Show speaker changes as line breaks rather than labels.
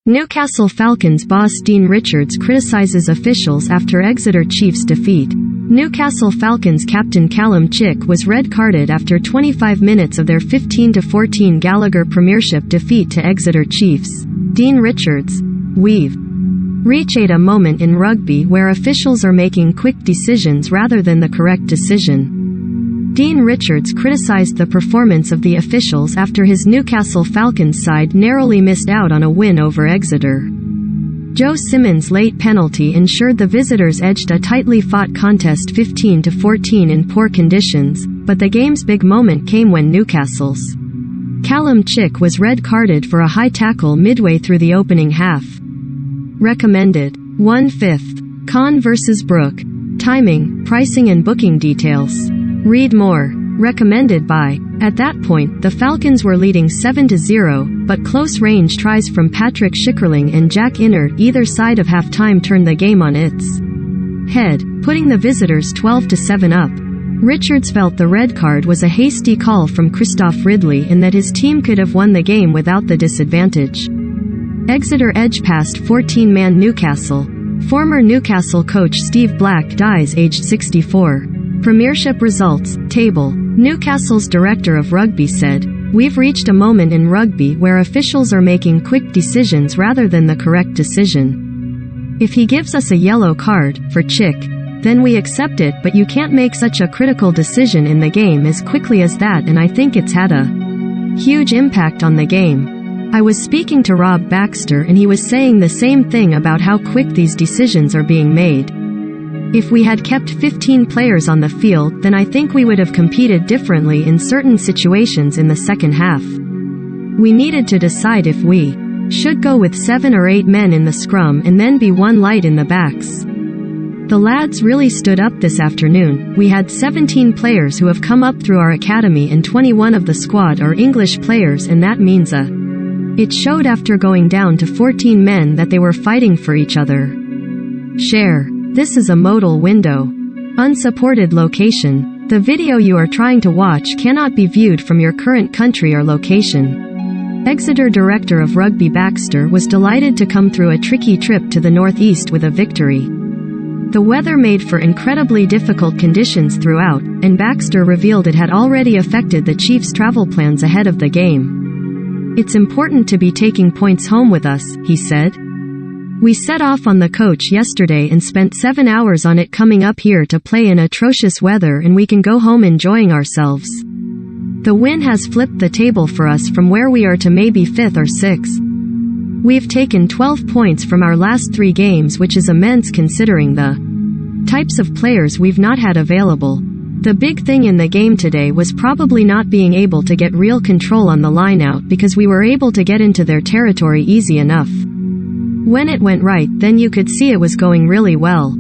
Newcastle Falcons boss Dean Richards criticises officials after Exeter Chiefs defeat. Newcastle Falcons captain Callum Chick was red-carded after 25 minutes of their 15-14 Gallagher Premiership defeat to Exeter Chiefs. Dean Richards: "We've reached a moment in rugby where officials are making quick decisions rather than the correct decision." Dean Richards criticised the performance of the officials after his Newcastle Falcons side narrowly missed out on a win over Exeter. Joe Simmons' late penalty ensured the visitors edged a tightly fought contest 15-14 in poor conditions, but the game's big moment came when Newcastle's Callum Chick was red-carded for a high tackle midway through the opening half. Recommended: 1/5. Con vs. Brook. Timing, pricing and booking details. Read more. Recommended by. At that point, the Falcons were leading 7-0, but close-range tries from Patrick Schickerling and Jack Innert either side of half-time turned the game on its head, putting the visitors 12-7 up. Richards felt the red card was a hasty call from Christoph Ridley and that his team could have won the game without the disadvantage. Exeter edge past 14-man Newcastle. Former Newcastle coach Steve Black dies aged 64. Premiership results, table. Newcastle's director of rugby said, "We've reached a moment in rugby where officials are making quick decisions rather than the correct decision. If he gives us a yellow card, for Chick, then we accept it, but you can't make such a critical decision in the game as quickly as that, and I think it's had a huge impact on the game." I was speaking to Rob Baxter and he was saying the same thing about how quick these decisions are being made. If we had kept 15 players on the field, then I think we would have competed differently in certain situations in the second half. We needed to decide if we should go with 7 or 8 men in the scrum and then be one light in the backs. The lads really stood up this afternoon. We had 17 players who have come up through our academy and 21 of the squad are English players, and that means it showed after going down to 14 men that they were fighting for each other. Share. This is a modal window. Unsupported location. The video you are trying to watch cannot be viewed from your current country or location. Exeter director of rugby Baxter was delighted to come through a tricky trip to the northeast with a victory. The weather made for incredibly difficult conditions throughout, and Baxter revealed it had already affected the Chiefs' travel plans ahead of the game. "It's important to be taking points home with us," he said. "We set off on the coach yesterday and spent 7 hours on it coming up here to play in atrocious weather, and we can go home enjoying ourselves. The win has flipped the table for us from where we are to maybe 5th or 6th. We've taken 12 points from our last 3 games, which is immense considering the types of players we've not had available. The big thing in the game today was probably not being able to get real control on the line-out because we were able to get into their territory easy enough. When it went right, then you could see it was going really well.